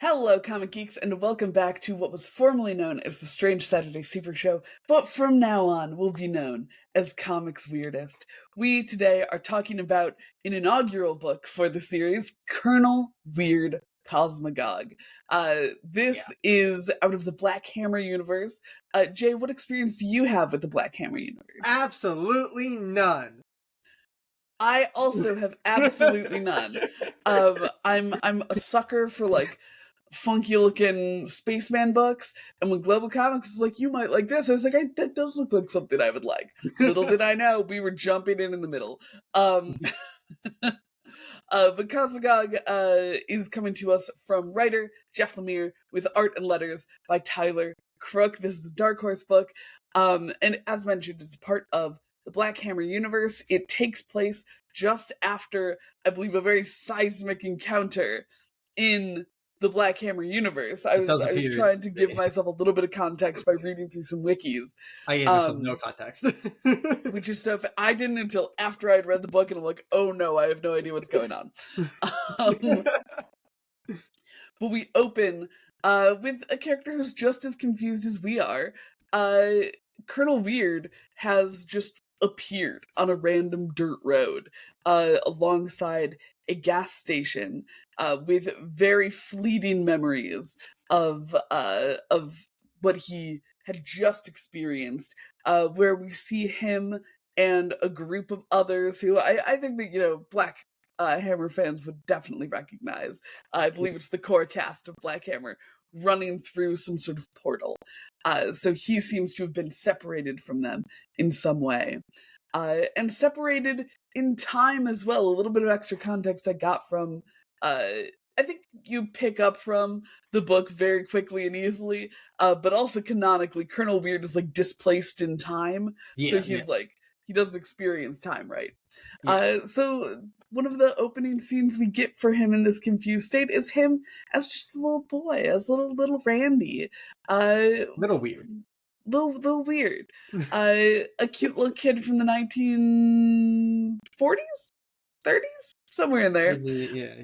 Hello, comic geeks, and welcome back to what was formerly known as the Strange Saturday Super Show, but from now on will be known as Comics Weirdest. We today are talking about an inaugural book for the series, Colonel Weird Cosmagog. This Yeah. is out of the Black Hammer universe. Jay, what experience do you have with the Black Hammer universe? Absolutely none. I also have absolutely none. I'm a sucker for like funky looking spaceman books, and when Global Comics is like, you might like this, I was like, that does look like something I would like. Little did I know we were jumping in the middle. Um, but Cosmogog is coming to us from writer Jeff Lemire with art and letters by Tyler Crook. This is a Dark Horse book, and as mentioned, it's part of the Black Hammer universe. It takes place just after, I believe, a very seismic encounter in the Black Hammer universe. I It does was appear. trying to give myself a little bit of context by reading through some wikis. I gave myself no context. Which is so I didn't until after I'd read the book, and I'm like, oh no, I have no idea what's going on. Um, but we open with a character who's just as confused as we are. Colonel Weird has just appeared on a random dirt road alongside a gas station with very fleeting memories of what he had just experienced, where we see him and a group of others who I think that, Black Hammer fans would definitely recognize. I believe it's the core cast of Black Hammer running through some sort of portal. So he seems to have been separated from them in some way. And separated in time as well. A little bit of extra context I got from I think you pick up from the book very quickly and easily, but also canonically, Colonel Weird is like displaced in time, so Yeah. he's like he doesn't experience time, right? Yeah. So one of the opening scenes we get for him in this confused state is him as just a little boy, as little Randy, Little weird. little weird, a cute little kid from the 1940s, 30s, somewhere in there, Yeah.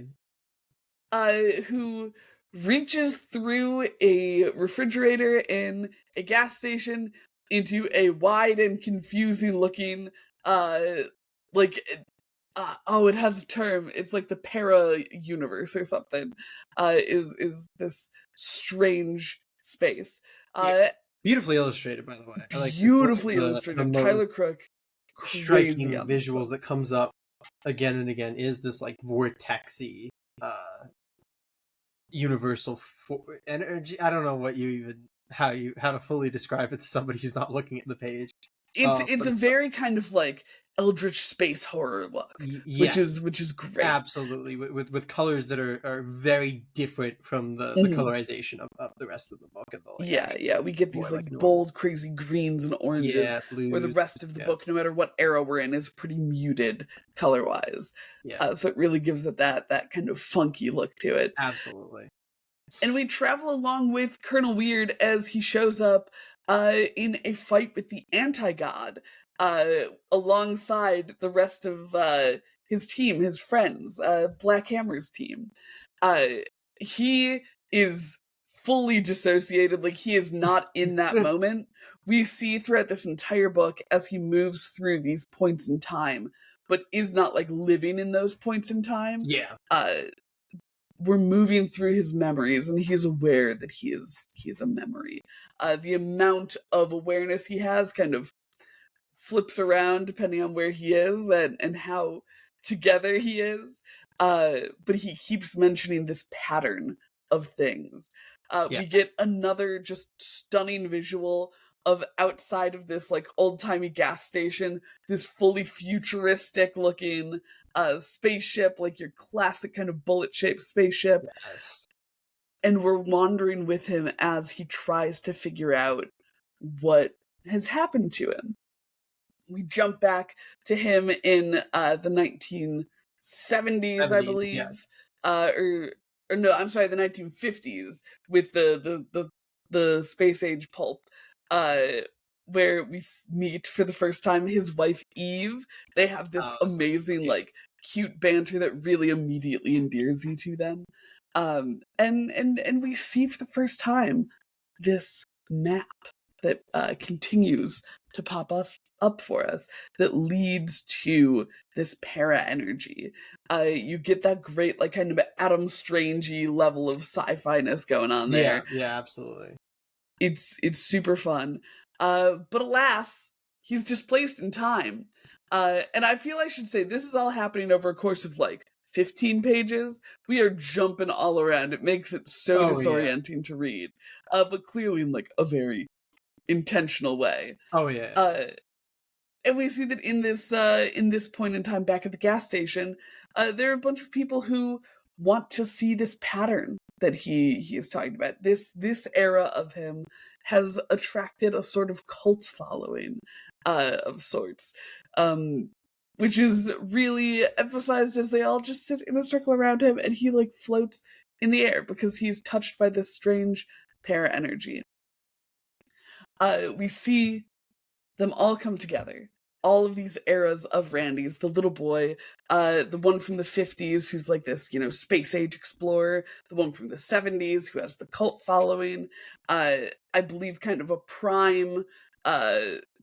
who reaches through a refrigerator in a gas station into a wide and confusing looking, like, it has a term. It's like the para universe or something. Is this strange space? Yeah. Uh, Beautifully illustrated, by the way. I like it's one of Beautifully the illustrated. most Tyler Crook, crazy striking on this visuals book. that comes up again and again is this like vortexy uh universal energy. I don't know what you even how to fully describe it to somebody who's not looking at the page. It's But a very kind of like eldritch space horror look, which yes. is great. Absolutely, with colors that are very different from the Mhm. colorization of the rest of the book and the like Yeah, actual we get more these like like normal. bold, crazy greens and oranges, Yeah, where the blues. rest of the Yeah, book, no matter what era we're in, is pretty muted color wise. yeah, So it really gives it that kind of funky look to it. absolutely. And we travel along with Colonel Weird as he shows up in a fight with the anti-god alongside the rest of his team, his friends, Black Hammer's team. Uh, he is fully dissociated, like he is not in that moment. We see throughout this entire book as he moves through these points in time, but is not like living in those points in time. Yeah, Uh, we're moving through his memories, and he's aware that he is a memory. The amount of awareness he has kind of flips around depending on where he is and how together he is. But he keeps mentioning this pattern of things. yeah. We get another just stunning visual of outside of this like old-timey gas station, this fully futuristic looking spaceship, like your classic kind of bullet-shaped spaceship, Yes. and we're wandering with him as he tries to figure out what has happened to him. We jump back to him in the 1970s, I 70s, believe, yes. or no, I'm sorry, the 1950s with the space age pulp, uh, where we meet for the first time his wife Eve. They have this Oh, that's so amazing great. like cute banter that really immediately endears you to them. And we see for the first time this map that continues to pop us up for us that leads to this para energy. You get that great like kind of Adam Strangey level of sci-fi-ness going on there. Yeah, absolutely. It's super fun. But alas, he's displaced in time. And I feel I should say this is all happening over a course of like 15 pages. We are jumping all around. It makes it so disorienting to read. But clearly in like a very intentional way. Oh yeah. And we see that in this point in time back at the gas station, there are a bunch of people who want to see this pattern that he is talking about. This era of him has attracted a sort of cult following of sorts, which is really emphasized as they all just sit in a circle around him and he like floats in the air because he's touched by this strange para energy. We see them all come together. All of these eras of Randy's, the little boy, the one from the 50s who's like this, space age explorer, the one from the 70s who has the cult following, I believe kind of a prime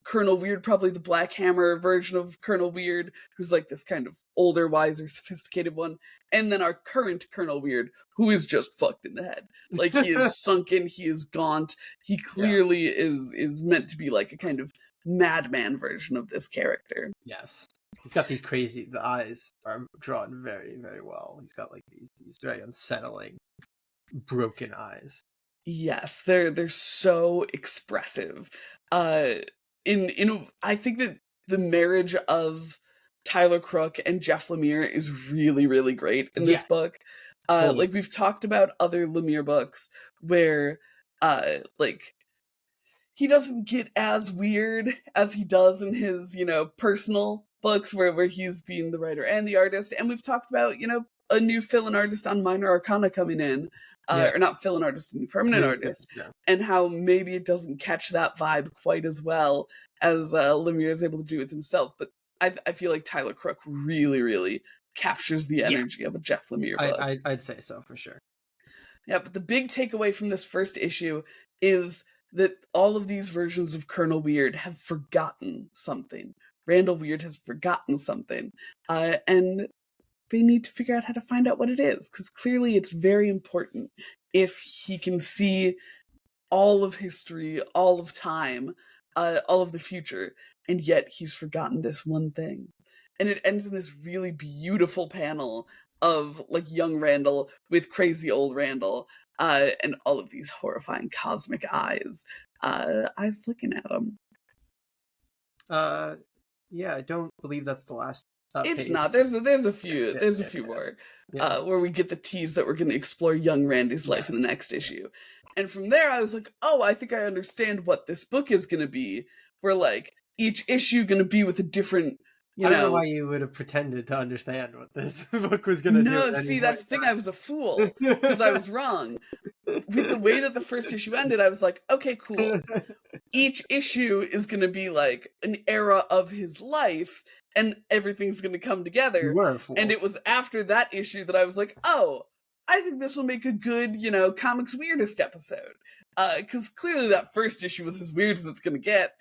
Colonel Weird, probably the Black Hammer version of Colonel Weird, who's like this kind of older, wiser, sophisticated one, and then our current Colonel Weird, who is just fucked in the head. Like he is sunken, he is gaunt, he clearly is meant to be like a kind of madman version of this character. Yeah. He's got these crazy, the eyes are drawn very, very well. He's got like these very unsettling, broken eyes. Yes, they're so expressive. I think that the marriage of Tyler Crook and Jeff Lemire is really, really great in this book. Like we've talked about other Lemire books where like he doesn't get as weird as he does in his, personal books where he's being the writer and the artist. And we've talked about, a new fill-in artist on Minor Arcana coming in. Or not fill-in artist, a new permanent artist. Yeah. And how maybe it doesn't catch that vibe quite as well as Lemire is able to do with himself. But I feel like Tyler Crook really, really captures the energy of a Jeff Lemire book. I'd say so, for sure. Yeah, but the big takeaway from this first issue is that all of these versions of Colonel Weird have forgotten something. Randall Weird has forgotten something. And they need to figure out how to find out what it is, because clearly it's very important if he can see all of history, all of time, all of the future, and yet he's forgotten this one thing. And it ends in this really beautiful panel of like young Randall with crazy old Randall, and all of these horrifying cosmic eyes looking at him. Yeah, I don't believe that's the last. It's page. Not. There's a few more where we get the tease that we're going to explore young Randy's life in the next issue, and from there I was like, oh, I think I understand what this book is going to be. Where like each issue going to be with a different. I don't know why you would have pretended to understand what this book was going to do. No, see, that's the thing. I was a fool because I was wrong. With the way that the first issue ended, I was like, okay, cool. Each issue is going to be like an era of his life, and everything's going to come together. And it was after that issue that I was like, oh, I think this will make a good, Comics Weirdest episode. Because clearly that first issue was as weird as it's going to get.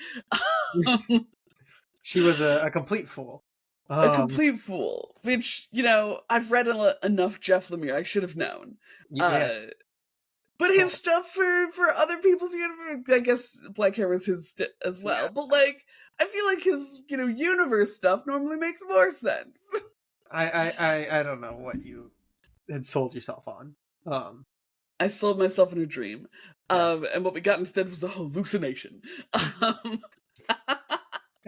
She was a complete fool. A complete fool, which, I've read enough Jeff Lemire. I should have known. Yeah. But his stuff for other people's universe, I guess Black Hammer is his as well. Yeah. But, like, I feel like his, universe stuff normally makes more sense. I don't know what you had sold yourself on. I sold myself in a dream. Yeah. And what we got instead was a hallucination.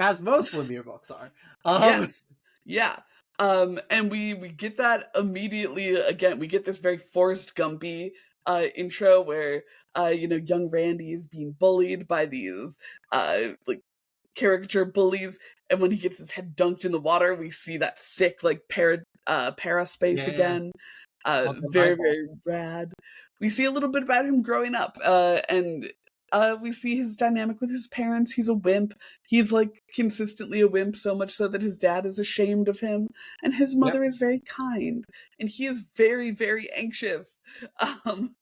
As most Lemire books are. Yes. Yeah. And we get that immediately. Again, we get this very Forrest Gumpy intro where young Randy is being bullied by these like caricature bullies, and when he gets his head dunked in the water, we see that sick like para space again. Very, very rad. We see a little bit about him growing up, and we see his dynamic with his parents. He's a wimp. He's like consistently a wimp, so much so that his dad is ashamed of him, and his Yep. mother is very kind, and he is very, very anxious. Um,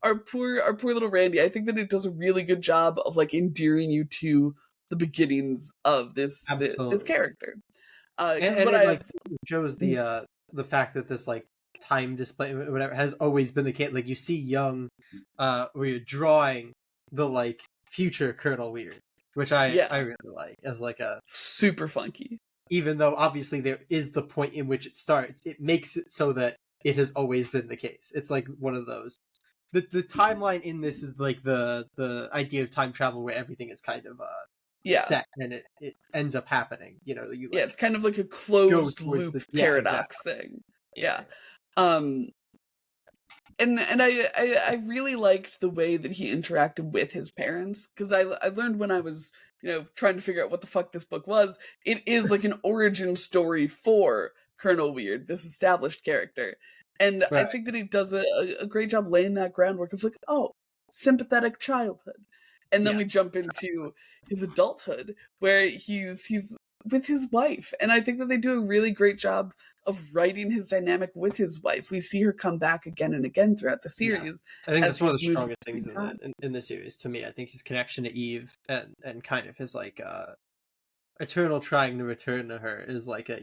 our poor little Randy. I think that it does a really good job of like endearing you to the beginnings of this Absolutely. character. And, Because and what it I like have, shows the fact that this like time display whatever has always been the case. Like you see young Weird drawing the like future Colonel Weird, which I yeah, really like as like a, super funky. even though obviously there is the point in which it starts, it makes it so that it has always been the case. It's like one of those. The timeline in this is like the idea of time travel where everything is kind of Yeah, set and it ends up happening. You know, you yeah, like it's kind of like a go closed towards loop the, yeah, paradox exactly. thing. Yeah. Yeah. Um and I really liked the way that he interacted with his parents, because I learned when I was, trying to figure out what the fuck this book was, it is like an origin story for Colonel Weird, this established character. And I Right. think that he does a great job laying that groundwork of like, oh, sympathetic childhood. And then Yeah. we jump into his adulthood where he's with his wife. And I think that they do a really great job of writing his dynamic with his wife. We see her come back again and again throughout the Yeah. series I think as that's one of the he's moving strongest through things in time. in the series to me. I think his connection to Eve and kind of his like eternal trying to return to her is like a,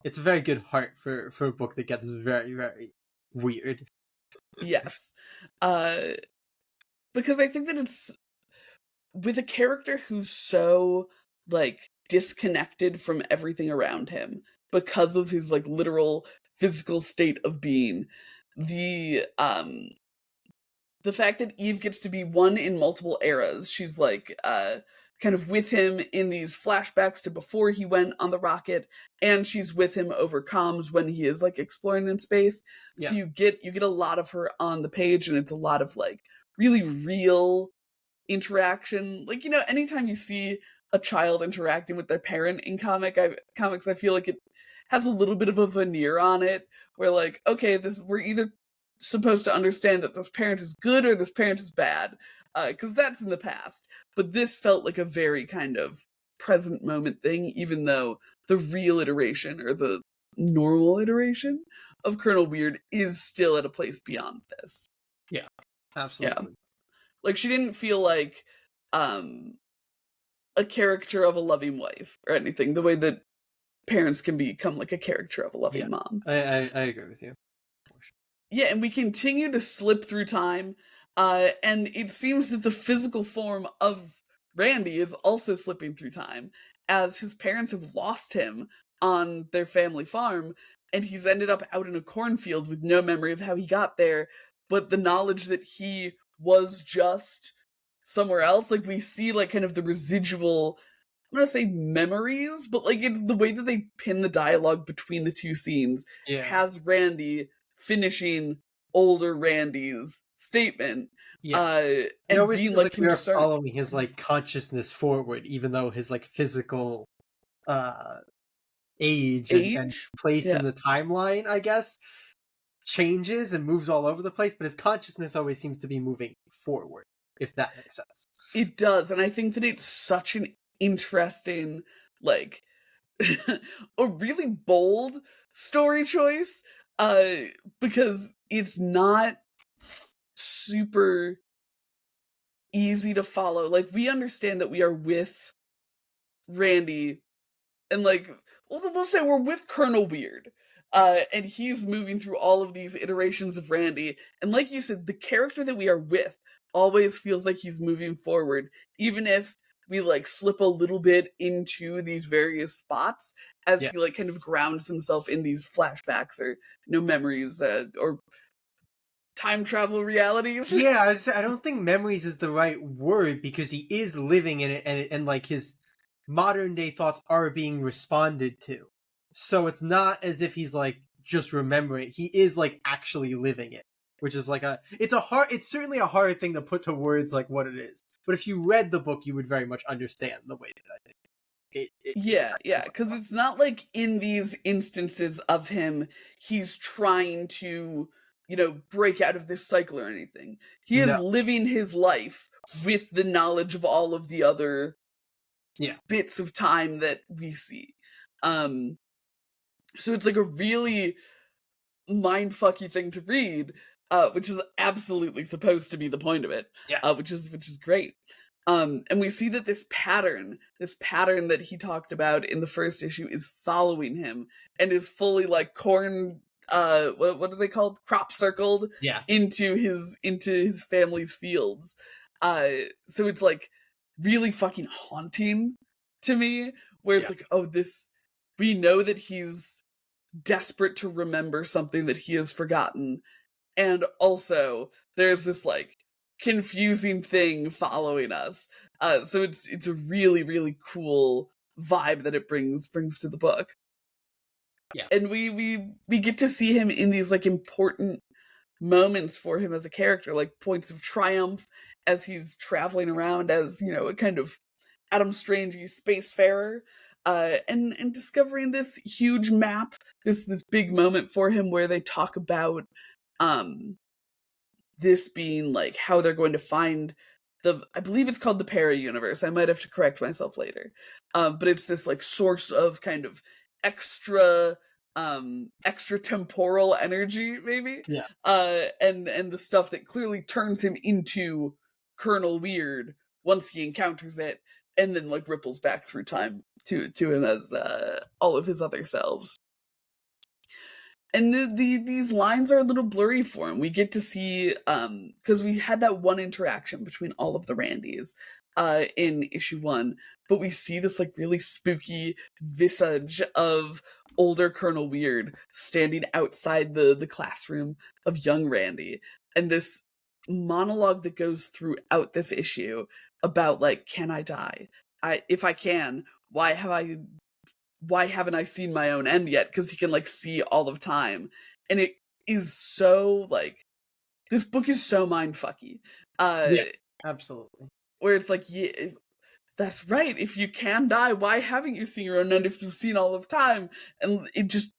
it's a very good heart for a book that gets very, very weird. Yes. Uh because I think that it's with a character who's so like disconnected from everything around him because of his like literal physical state of being. The fact that Eve gets to be one in multiple eras. She's like kind of with him in these flashbacks to before he went on the rocket, and she's with him over comms when he is like exploring in space. So Yeah. you get a lot of her on the page, and it's a lot of like really real interaction. Like, anytime you see a child interacting with their parent in comics, I feel like it has a little bit of a veneer on it where like, okay, this we're either supposed to understand that this parent is good or this parent is bad, because that's in the past. But this felt like a very kind of present moment thing, even though the real iteration or the normal iteration of Colonel Weird is still at a place beyond this. Yeah. Yeah. Absolutely. Like she didn't feel like um a caricature of a loving wife or anything, the way that parents can become like a caricature of a Yeah. loving mom. I agree with you. Yeah, and we continue to slip through time, and it seems that the physical form of Randy is also slipping through time, as his parents have lost him on their family farm, and he's ended up out in a cornfield with no memory of how he got there, but the knowledge that he was just somewhere else. Like we see like kind of the residual, I'm gonna say memories, but like it's the way that they pin the dialogue between the two scenes Yeah. has Randy finishing older Randy's statement, Yeah. uh, It and always being feels like like we are concerned. following his like consciousness forward, even though his like physical uh age and Age? place in Yeah, the timeline, I guess, changes and moves all over the place, but his consciousness always seems to be moving forward, if that makes sense. it does, and I think that it's such an interesting, like, a really bold story choice, uh, because it's not super easy to follow. Like we understand that we are with Randy, and like we'll say we're with Colonel Weird. And he's moving through all of these iterations of Randy. And like you said, the character that we are with always feels like he's moving forward, even if we like slip a little bit into these various spots as Yeah. he like kind of grounds himself in these flashbacks or memories, or time travel realities. Yeah, I don't think memories is the right word because he is living in it, and like his modern day thoughts are being responded to. So it's not as if he's like just remembering it. He is like actually living it, which is like it's certainly a hard thing to put to words like what it is. But if you read the book, you would very much understand the way that I think it Yeah, yeah, comes because across. it's not like in these instances of him, he's trying to break out of this cycle or anything. He is No. living his life with the knowledge of all of the other bits of time that we see. So it's like a really mindfucky thing to read, which is absolutely supposed to be the point of it. Which is great. And we see that this pattern that he talked about in the first issue is following him and is fully like corn. What are they called? Crop circled. Into his family's fields. So it's like really fucking haunting to me, where it's like, oh, we know that he's desperate to remember something that he has forgotten, and also there's this like confusing thing following us. So it's a really, really cool vibe that it brings to the book. And we get to see him in these like important moments for him as a character, like points of triumph as he's traveling around as, a kind of Adam Strange-y spacefarer, and discovering this huge map, this big moment for him where they talk about this being like how they're going to find I believe it's called the Para-Universe. I might have to correct myself later. But it's this like source of kind of extra temporal energy, maybe. And the stuff that clearly turns him into Colonel Weird once he encounters it, and then like ripples back through time to him as all of his other selves. And these lines are a little blurry for him. We get to see, because we had that one interaction between all of the Randys in issue 1, but we see this like really spooky visage of older Colonel Weird standing outside the classroom of young Randy, and this monologue that goes throughout this issue about like, can I die? If I can, why haven't I seen my own end yet? Because he can like see all of time. And it is so like, this book is so mindfucky. Absolutely. Where it's like, yeah, that's right. If you can die, why haven't you seen your own end if you've seen all of time? And it just,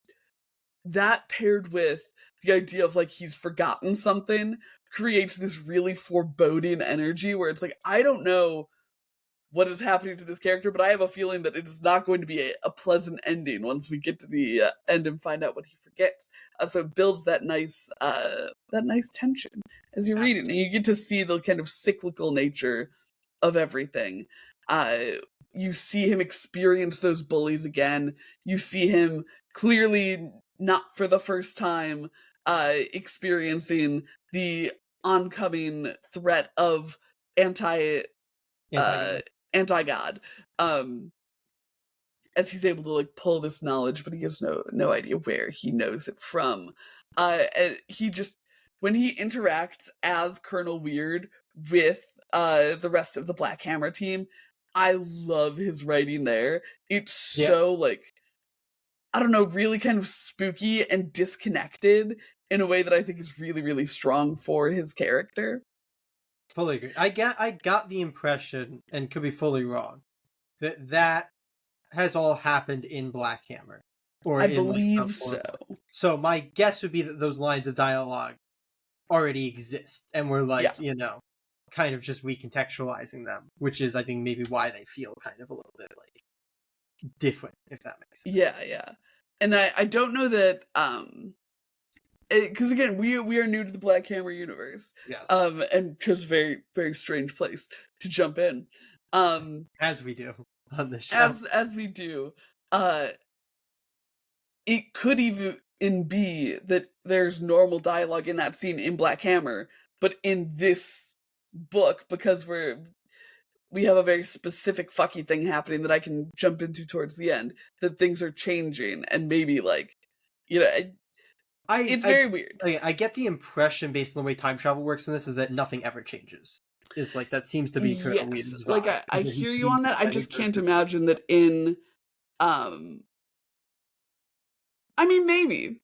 that paired with the idea of like he's forgotten something creates this really foreboding energy where it's like, I don't know what is happening to this character, but I have a feeling that it is not going to be a pleasant ending once we get to the end and find out what he forgets. So it builds that nice tension as you read it, and you get to see the kind of cyclical nature of everything. You see him experience those bullies again. You see him clearly, not for the first time, experiencing the oncoming threat of anti-God, as he's able to like pull this knowledge, but he has no idea where he knows it from. And he just, when he interacts as Colonel Weird with the rest of the Black Hammer team, I love his writing there. It's so like, I don't know, really kind of spooky and disconnected in a way that I think is really, really strong for his character. Fully agree. I got the impression, and could be fully wrong, that has all happened in Black Hammer. Or I believe so. So my guess would be that those lines of dialogue already exist, and we're like, kind of just recontextualizing them, which is, I think, maybe why they feel kind of a little bit like different, if that makes sense. Yeah. And I don't know that, because again, we are new to the Black Hammer universe. Yes. And just a very, very strange place to jump in. As we do on the show. As we do. It could even be that there's normal dialogue in that scene in Black Hammer, but in this book, because we have a very specific fucky thing happening that I can jump into towards the end, that things are changing, and maybe like, it's very weird. I get the impression, based on the way time travel works in this, is that nothing ever changes. It's like, that seems to be Colonel Weird. Like, I hear you on that. I just can't imagine that in, I mean, maybe.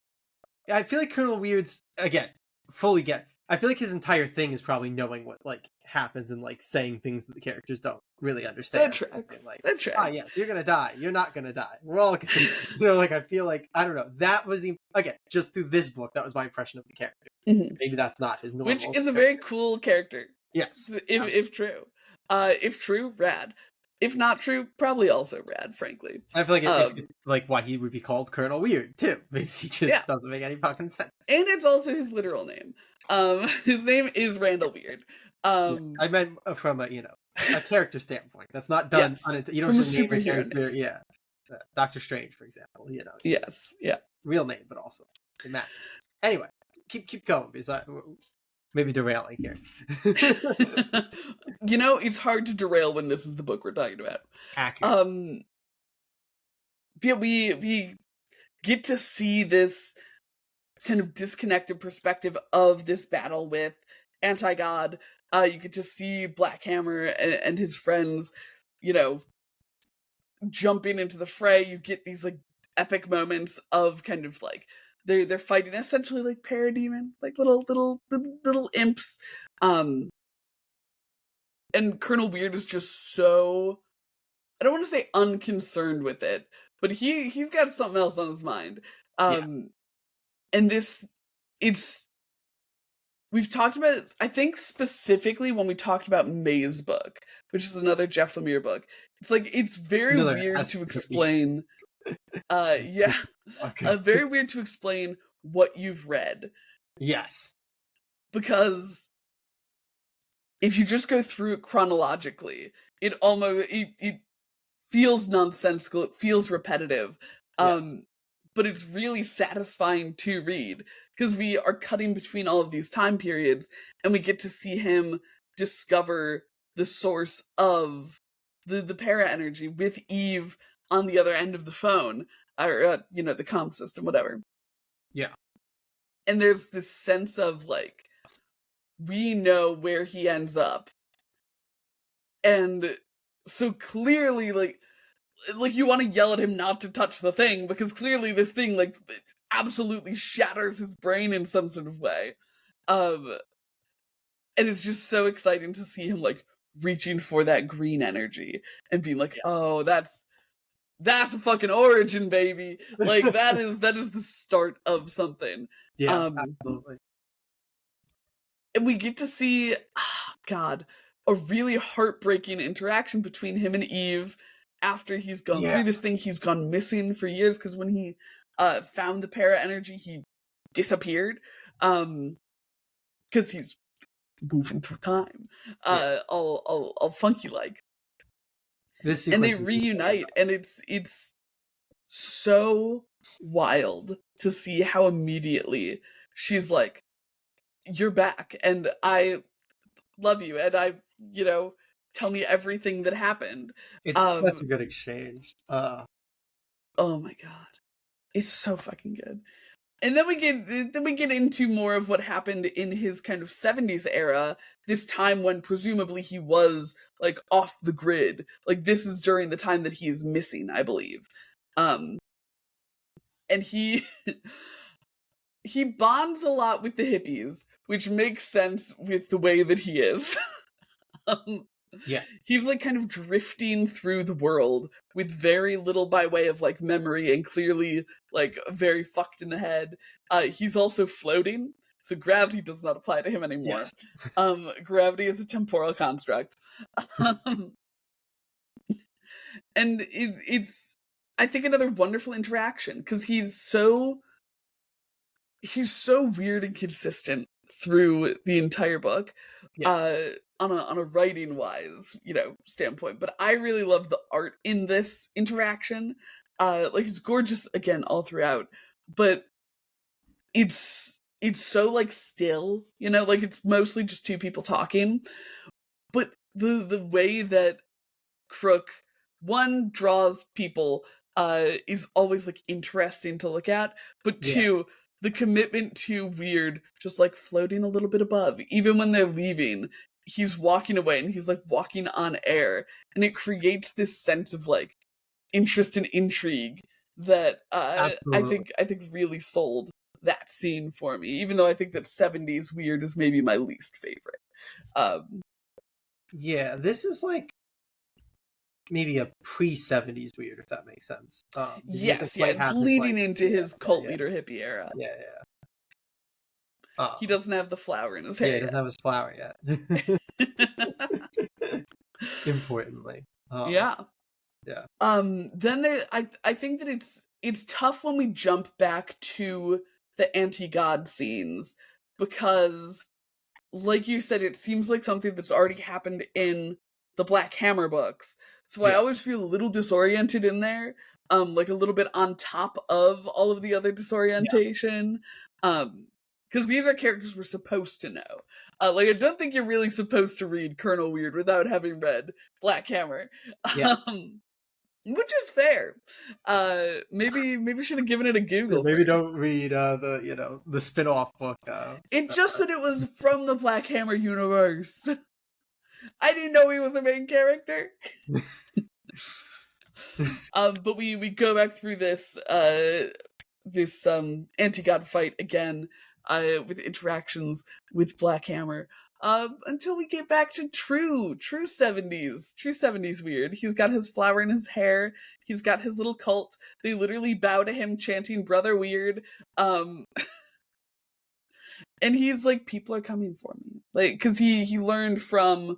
I feel like Colonel Weird's, again, fully get, I feel like his entire thing is probably knowing what like happens and like saying things that the characters don't really understand. That tracks. Like, That tracks. yes, you're gonna die. You're not gonna die. We're all gonna, like I feel like I don't know. That was the again just through this book. That was my impression of the character. Mhm. Maybe that's not his normal. Which is a very cool character. yes. If true. If true, rad. If not true, probably also rad, frankly. I feel like it's like why he would be called Colonel Weird too. Because he just doesn't make any fucking sense. And it's also his literal name. His name is Randall Weird. I meant from a a character standpoint. That's not done on you don't from just name a superhero character. names. Yeah, Doctor Strange, for example. Yes. Yeah. Real name, but also it matters. Anyway, keep going because maybe derailing here. It's hard to derail when this is the book we're talking about. Accurate. Yeah, we get to see this kind of disconnected perspective of this battle with Anti-God. You get to see Black Hammer and his friends, jumping into the fray. You get these like epic moments of kind of like they're fighting essentially like parademon, like little imps. And Colonel Weird is just so, I don't want to say unconcerned with it, but he's got something else on his mind. And we've talked about it, I think specifically when we talked about May's book, which is another Jeff Lemire book. It's like, it's very weird to explain. Very weird to explain what you've read. Yes. Because if you just go through it chronologically, it almost, it feels nonsensical, it feels repetitive. Yes. But it's really satisfying to read because we are cutting between all of these time periods and we get to see him discover the source of the para energy with Eve on the other end of the phone or the comm system, whatever. Yeah. And there's this sense of like, we know where he ends up. And so clearly like you want to yell at him not to touch the thing because clearly this thing like absolutely shatters his brain in some sort of way. And it's just so exciting to see him like reaching for that green energy and being like, oh, that's a fucking origin, baby. Like that is the start of something. Yeah, absolutely. And we get to see, a really heartbreaking interaction between him and Eve after he's gone through this thing. He's gone missing for years because when he found the para energy, he disappeared because he's moving through time, all funky like. And they reunite, and it's so wild to see how immediately she's like, "You're back, and I love you, and I, tell me everything that happened." It's such a good exchange. Oh my god, it's so fucking good. And then we get into more of what happened in his kind of 70s era, this time when presumably he was like off the grid. Like this is during the time that he is missing, I believe. And he he bonds a lot with the hippies, which makes sense with the way that he is. He's like kind of drifting through the world with very little by way of like memory and clearly like very fucked in the head. He's also floating, so gravity does not apply to him anymore. Yes. Gravity is a temporal construct. And it's I think another wonderful interaction because he's so weird and consistent through the entire book. On a writing wise, standpoint. But I really love the art in this interaction. Like it's gorgeous again all throughout, but it's so like still, like it's mostly just two people talking. But the way that Crook one draws people is always like interesting to look at, but two, the commitment to Weird just like floating a little bit above, even when they're leaving. He's walking away and he's like walking on air, and it creates this sense of like interest and intrigue that I think really sold that scene for me, even though I think that 70s weird is maybe my least favorite. Yeah, this is like maybe a pre-70s weird, if that makes sense. He doesn't Yes, quite yeah, have his, leading like, into his cult yeah, leader hippie era. yeah. He doesn't have the flower in his Yeah, hair he doesn't have his flower yet. yet. Importantly. Yeah. Yeah. Then I think that it's tough when we jump back to the anti-god scenes, because like you said, it seems like something that's already happened in the Black Hammer books. So I Yeah. always feel a little disoriented in there, like a little bit on top of all of the other disorientation. Because these are characters we're supposed to know. Like, I don't think you're really supposed to read Colonel Weird without having read Black Hammer. Yeah. Which is fair. Maybe should have given it a Google. Maybe first. don't read the spin-off book. It just said it was from the Black Hammer universe. I didn't know he was a main character. But we go back through this anti-god fight again, with interactions with Black Hammer, until we get back to true 70s weird. He's got his flower in his hair. He's got his little cult. They literally bow to him chanting "Brother Weird." And he's like, people are coming for me, like, because he learned from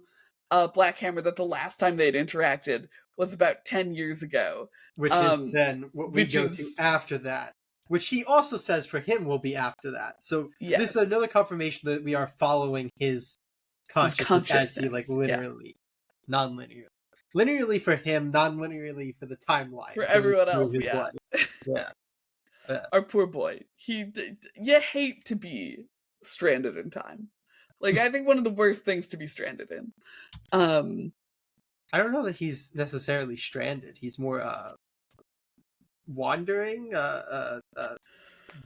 Black Hammer that the last time they'd interacted was about 10 years ago, which is then what we go to after that, which he also says for him will be after that. So this is another confirmation that we are following his consciousness as he, like, literally, non-linear. Linearly for him, non-linearly for the timeline. For everyone else, yeah. Our poor boy. You hate to be stranded in time. Like, I think one of the worst things to be stranded in. I don't know that he's necessarily stranded. He's more wandering,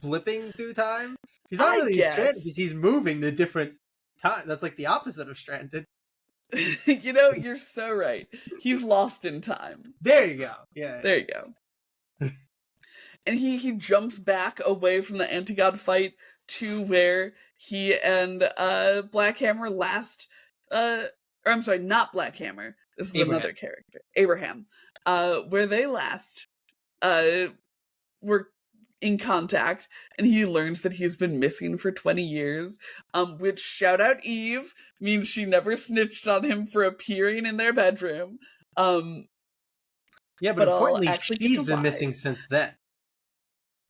blipping through time. He's not really stranded because he's moving to different time. That's like the opposite of stranded. You're so right. He's lost in time. There you go. Yeah. There you go. And he jumps back away from the anti-god fight to where he and Black Hammer last or I'm sorry, not Black Hammer. This is Abraham. Another character. Abraham. Where they last were in contact, and he learns that he's been missing for 20 years, which, shout out Eve, means she never snitched on him for appearing in their bedroom. Yeah, but importantly, she's been missing since then.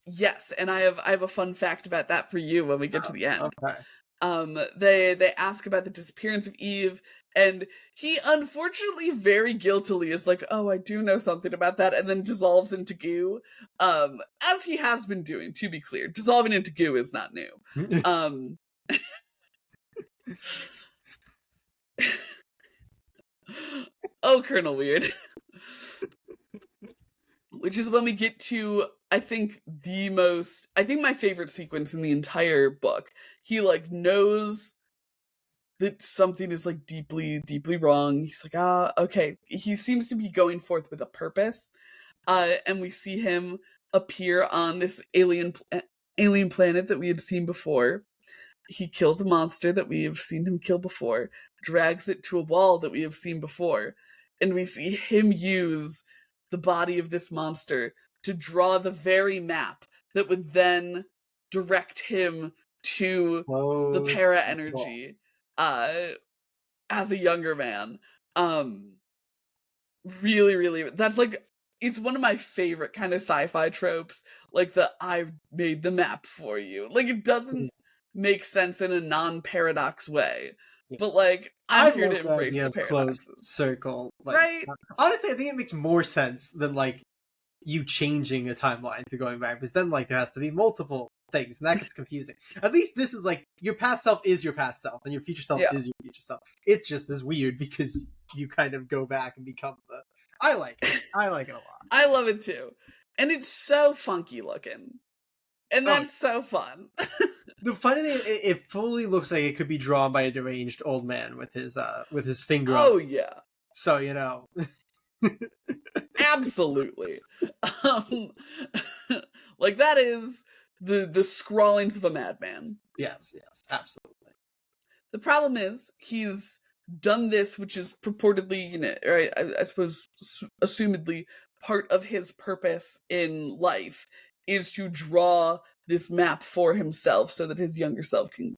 Yes, and I have a fun fact about that for you when we get to the end. Okay. They ask about the disappearance of Eve, and he unfortunately very guiltily is like, "Oh, I do know something about that," and then dissolves into goo. As he has been doing, to be clear. Dissolving into goo is not new. Oh, Colonel Weird. Which is when we get to, I think my favorite sequence in the entire book. He, like, knows that something is, like, deeply, deeply wrong. He's like, okay. He seems to be going forth with a purpose. And we see him appear on this alien planet that we had seen before. He kills a monster that we have seen him kill before, drags it to a wall that we have seen before, and we see him use the body of this monster to draw the very map that would then direct him to the para energy as a younger man. Really, really, that's like, it's one of my favorite kind of sci-fi tropes, like the "I've made the map for you." Like, it doesn't make sense in a non-paradox way. But, like, I'm here to embrace the paradoxes. Closed circle. Like, right? Honestly, I think it makes more sense than, like, you changing a timeline to going back, because then, like, there has to be multiple things, and that gets confusing. At least this is, like, your past self is your past self, and your future self is your future self. It just is weird because you kind of go back and become the... I like it. I like it a lot. I love it, too. And it's so funky looking. And that's so fun. The funny thing, it fully looks like it could be drawn by a deranged old man with his finger. Oh yeah. So, you know. Absolutely. Like, that is the scrawlings of a madman. Yes, absolutely. The problem is he's done this, which is purportedly, or I suppose, assumedly, part of his purpose in life is to draw this map for himself so that his younger self can,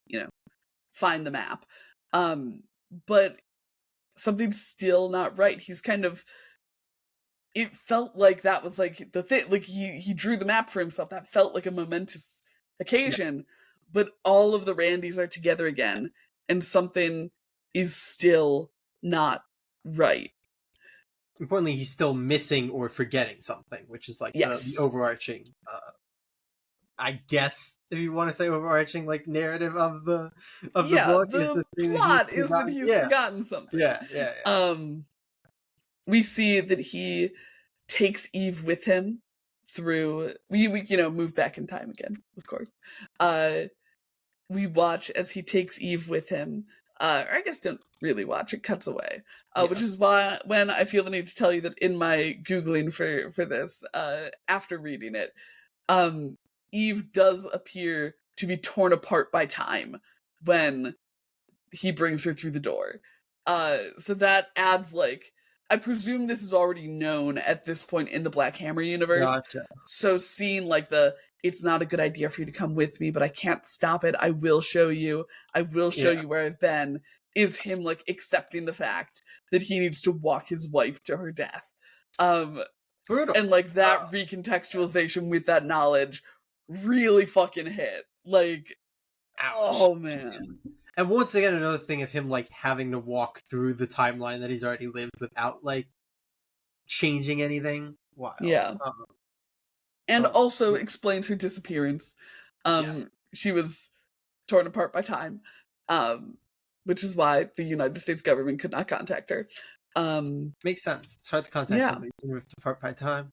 find the map. But something's still not right. He's kind of, it felt like that was like the thing, like he drew the map for himself. That felt like a momentous occasion, but all of the Randys are together again, and something is still not right. Importantly, he's still missing or forgetting something, which is like the overarching, I guess, if you want to say overarching, like, narrative of the book. The plot is that he's forgotten something. Yeah. We see that he takes Eve with him through, we move back in time again, of course. We watch as he takes Eve with him, or I guess don't really watch, it cuts away, which is why when I feel the need to tell you that in my Googling for this, after reading it, Eve does appear to be torn apart by time when he brings her through the door. So that adds, like, I presume this is already known at this point in the Black Hammer universe. Gotcha. So seeing like it's not a good idea for you to come with me, but I can't stop it. I will show you. I will show you where I've been. Is him like accepting the fact that he needs to walk his wife to her death. Brutal. And like that recontextualization with that knowledge really fucking hit. Like, ouch. Oh man. And once again, another thing of him like having to walk through the timeline that he's already lived without like changing anything. Wow. Yeah. And also explains her disappearance. She was torn apart by time, which is why the United States government could not contact her. Makes sense. It's hard to contact somebody torn apart by time.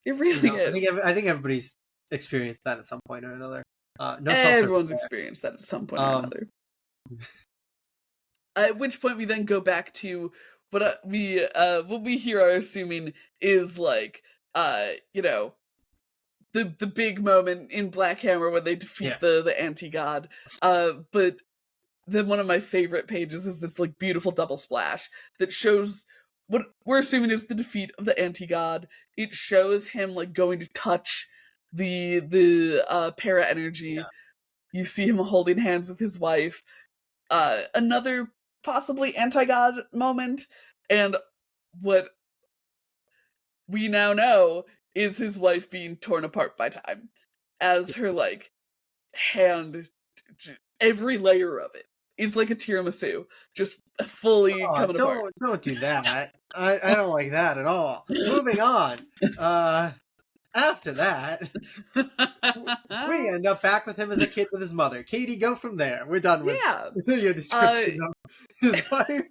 It really is. I think everybody's experienced that at some point or another. Everyone's experienced that at some point or another. At which point we then go back to what we here are assuming is like the big moment in Black Hammer when they defeat the anti-god. But then one of my favorite pages is this like beautiful double splash that shows what we're assuming is the defeat of the anti-god. It shows him like going to touch the para energy. Yeah. You see him holding hands with his wife. Another possibly anti-god moment, and what we now know is his wife being torn apart by time as her like hand, every layer of it is like a tiramisu, just fully coming apart. Don't do that. I don't like that at all. Moving on. After that, we end up back with him as a kid with his mother. Katie, go from there. We're done with your description of his life.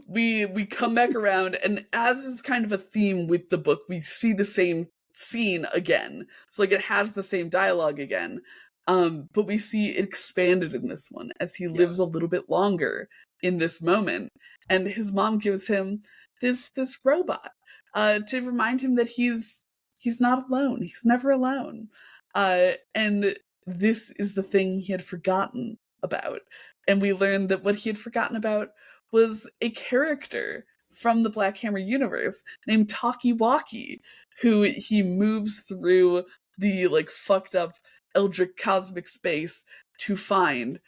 We come back around, and as is kind of a theme with the book, we see the same scene again. So like it has the same dialogue again. But we see it expanded in this one as he lives a little bit longer in this moment. And his mom gives him this robot to remind him that he's not alone. He's never alone. And this is the thing he had forgotten about. And we learned that what he had forgotten about was a character from the Black Hammer universe named Talkie-Walkie, who he moves through the like fucked up Eldritch cosmic space to find.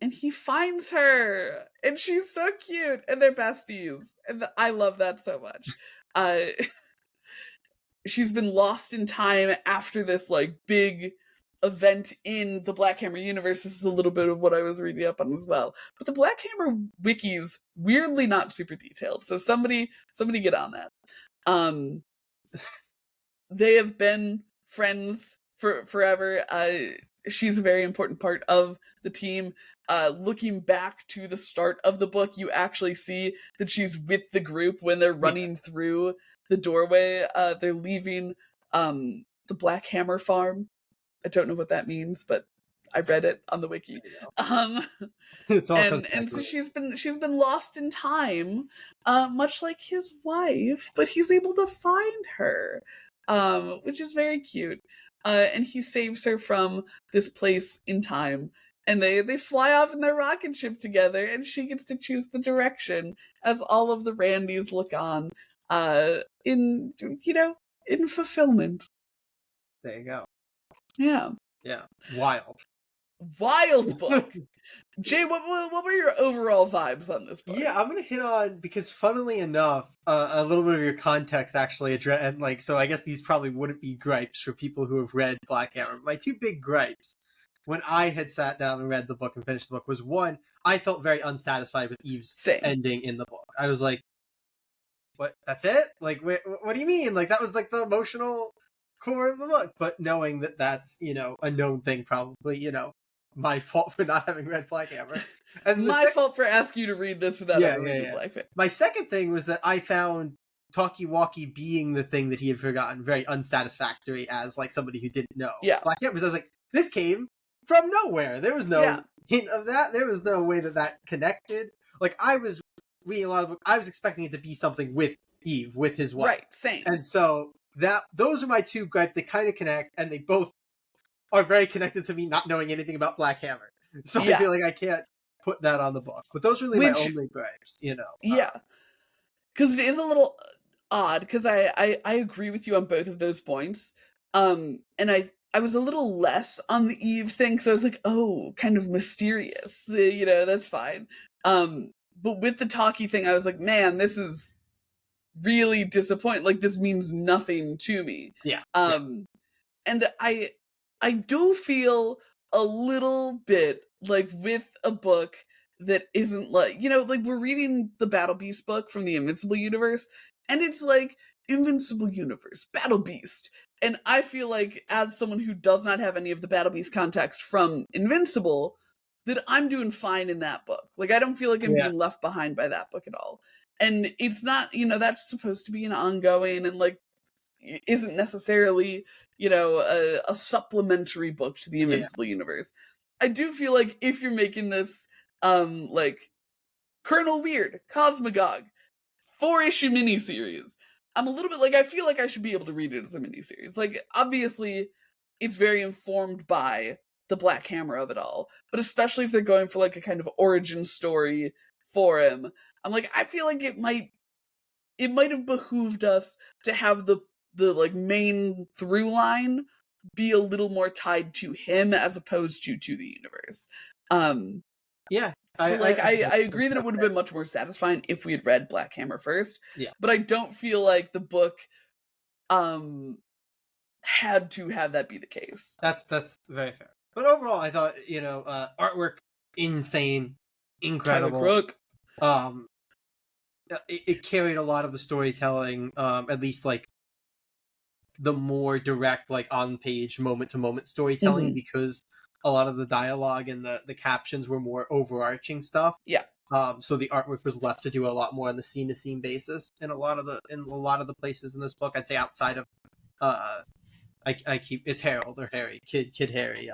And he finds her, and she's so cute, and they're besties, and I love that so much. She's been lost in time after this like big event in the Black Hammer universe. This is a little bit of what I was reading up on as well. But the Black Hammer wiki's weirdly not super detailed, so somebody get on that. They have been friends for forever. She's a very important part of the team. Looking back to the start of the book, you actually see that she's with the group when they're running through the doorway. They're leaving the Black Hammer farm. I don't know what that means, but I read it on the wiki. It's all and so she's been lost in time, much like his wife, but he's able to find her. which is very cute. And he saves her from this place in time. And they fly off in their rocket ship together, and she gets to choose the direction as all of the Randys look on, in in fulfillment. There you go. Yeah, Wild book. Jay, what were your overall vibes on this book? Yeah, I'm gonna hit on, because funnily enough, a little bit of your context actually and like, so I guess these probably wouldn't be gripes for people who have read Black Hammer. My two big gripes when I had sat down and read the book and finished the book was, one, I felt very unsatisfied with Eve's ending in the book. I was like, what? That's it? Like, what do you mean? Like, that was like the emotional core of the book. But knowing that that's, a known thing, probably, my fault for not having read Black Hammer. And my fault for asking you to read this without ever reading Black Hammer. My second thing was that I found Talkie-Walkie being the thing that he had forgotten very unsatisfactory as, like, somebody who didn't know. Black Hammer, because I was like, this came from nowhere. There was no hint of that. There was no way that connected. Like, I was reading a lot of books. I was expecting it to be something with Eve, with his wife. Right, same. And so those are my two gripes. They kind of connect, and they both are very connected to me not knowing anything about Black Hammer. So I feel like I can't put that on the book. But those are really my only gripes, Yeah. Because it is a little odd, because I agree with you on both of those points. And I was a little less on the Eve thing, because I was like, oh, kind of mysterious. That's fine. But with the Talkie thing, I was like, man, this is really disappointing. Like, this means nothing to me. And I do feel a little bit like with a book that isn't like, like we're reading the Battle Beast book from the Invincible universe, and it's like Invincible universe, Battle Beast. And I feel like, as someone who does not have any of the Battle Beast context from Invincible, that I'm doing fine in that book. Like, I don't feel like I'm being left behind by that book at all. And it's not, that's supposed to be an ongoing, and like isn't necessarily, a supplementary book to the Invincible universe. I do feel like if you're making this, like, Colonel Weird, Cosmagog, 4-issue miniseries, I'm a little bit like, I feel like I should be able to read it as a miniseries. Like, obviously, it's very informed by the Black Hammer of it all, but especially if they're going for like a kind of origin story for him, I'm like, I feel like it might have behooved us to have the like main through line be a little more tied to him as opposed to the universe. I agree that it would have been much more satisfying if we had read Black Hammer first. But I don't feel like the book had to have that be the case. That's very fair. But overall, I thought, artwork insane, incredible. It carried a lot of the storytelling, at least like the more direct, like on page, moment to moment storytelling, because a lot of the dialogue and the captions were more overarching stuff. So the artwork was left to do a lot more on the scene to scene basis in a lot of the places in this book. I'd say outside of it's Harold or Harry, Kid Harry.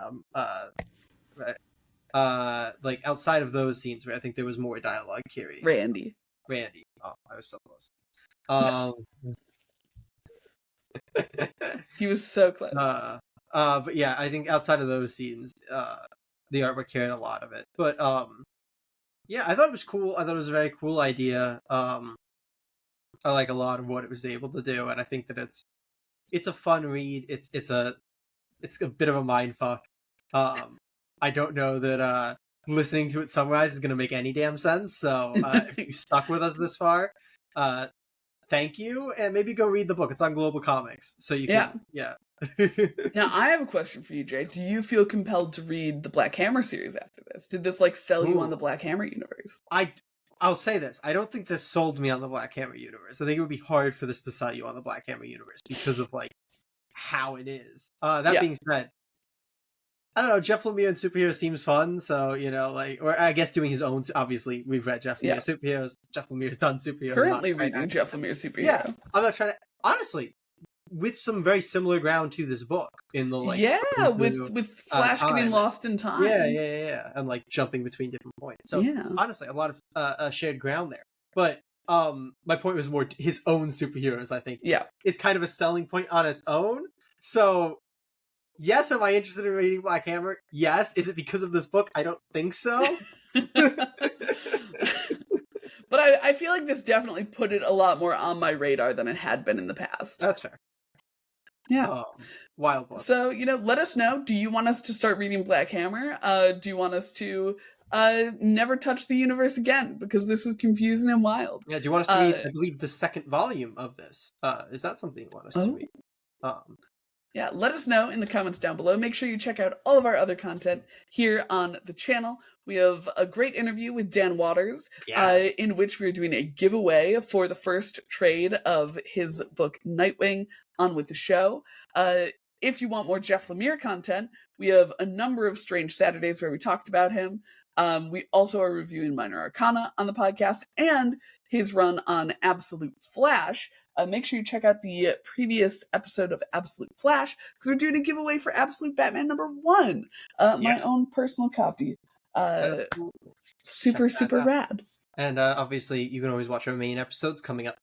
Like outside of those scenes where I think there was more dialogue carrying. Randy. Oh, I was so close. He was so close. But yeah, I think outside of those scenes, the artwork carried a lot of it. But yeah, I thought it was cool. I thought it was a very cool idea. I like a lot of what it was able to do, and I think that it's a fun read. It's a bit of a mind fuck. I don't know that listening to it summarized is going to make any damn sense. So if you stuck with us this far, thank you, and maybe go read the book. It's on Global Comics, so you can. Now, I have a question for you, Jay. Do you feel compelled to read the Black Hammer series after this? Did this like sell you on the Black Hammer universe? I'll say this. I don't think this sold me on the Black Hammer universe. I think it would be hard for this to sell you on the Black Hammer universe because of like how it is. That being said, I don't know, Jeff Lemire in superheroes seems fun, so, or I guess doing his own, obviously, we've read Jeff Lemire superheroes, Jeff Lemire's done superheroes. Currently reading Jeff Lemire superhero. Yeah, I'm not trying to, honestly, with some very similar ground to this book, in the, like... with Flash getting lost in time. Yeah, and, like, jumping between different points. So, honestly, a lot of shared ground there. But, my point was more his own superheroes, I think. Yeah. It's kind of a selling point on its own. So, yes, am I interested in reading Black Hammer? Yes. Is it because of this book? I don't think so. But I feel like this definitely put it a lot more on my radar than it had been in the past. That's fair. Yeah. Wild Blood. So, let us know. Do you want us to start reading Black Hammer? Do you want us to never touch the universe again? Because this was confusing and wild. Yeah, do you want us to read, I believe, the second volume of this? Is that something you want us to read? Yeah, let us know in the comments down below. Make sure you check out all of our other content here on the channel. We have a great interview with Dan Waters, Yes. in which we're doing a giveaway for the first trade of his book Nightwing on with the show. If you want more Jeff Lemire content, we have a number of Strange Saturdays where we talked about him. We also are reviewing Minor Arcana on the podcast and his run on Absolute Flash. Make sure you check out the previous episode of Absolute Flash because we're doing a giveaway for Absolute Batman #1, my own personal copy. Super rad. And obviously, you can always watch our main episodes coming up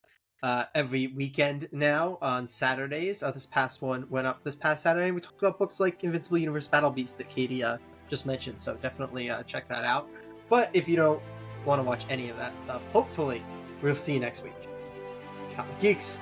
every weekend now on Saturdays. This past one went up this past Saturday. We talked about books like Invincible Universe Battle Beast that Katie just mentioned, so definitely check that out. But if you don't want to watch any of that stuff, hopefully we'll see you next week. Comic Geeks.